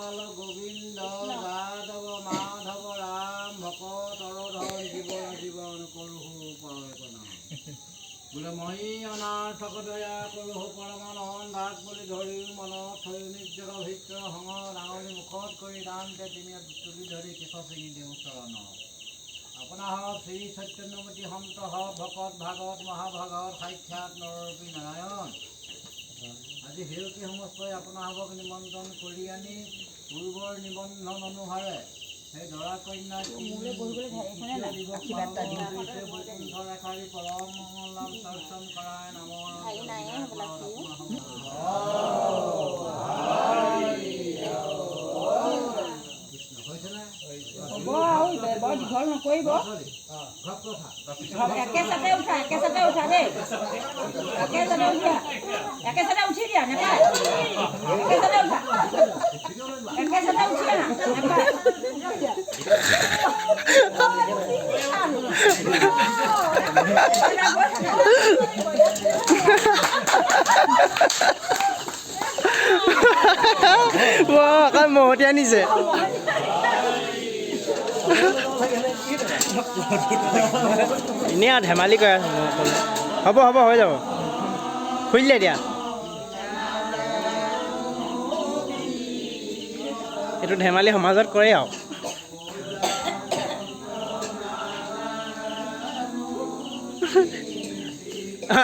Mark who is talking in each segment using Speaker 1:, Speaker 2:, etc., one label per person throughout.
Speaker 1: গোপাল গোবিন্দ যাদৱ মাধৱ ৰাম ভকত অৰধৰ জীৱন জীৱন কৰোঁ পাৱন বোলে মই অনাৰ্থক দয়া কৰোঁ পৰমানন্দ ভাগ বুলি ধৰি মনত থৈ নিজৰ ভিতৰ সঙ ডাঙৰি মুখত কৰি দানতে তিনি তুলি ধৰি কেশ চিঙি দিওঁ চৰণ আপোনাৰ শ্ৰী চৈতন্যমতী সন্ত ভকত ভাগৱত মহাভাগৱত সাক্ষাৎ নৰপী নাৰায়ণ আজি সেউকী সমস্তই আপোনালোকক নিমন্ত্ৰণ কৰি আনি পূৰ্বৰ নিবন্ধন অনুসাৰে সেই দৰা কন্যাৰ বৈকুণ্ঠ ৰেখাৰী পৰম মংগলাম দৰ্শন কৰাই নামৰ
Speaker 2: বৰ দীঘল নকৰিব একেচাতে উঠা দেই একেচাতে উঠি দিয়া নেপায় একেচাতে উঠা একেচাতে উঠি আনা নেপায়
Speaker 3: অকল মহতি আনিছে এনেই আৰু ধেমালি কৰে আছো হ'ব হ'ব হৈ যাব খুলিলে দিয়া এইটো ধেমালি সমাজত কৰে আৰু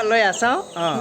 Speaker 3: লৈ আছা অঁ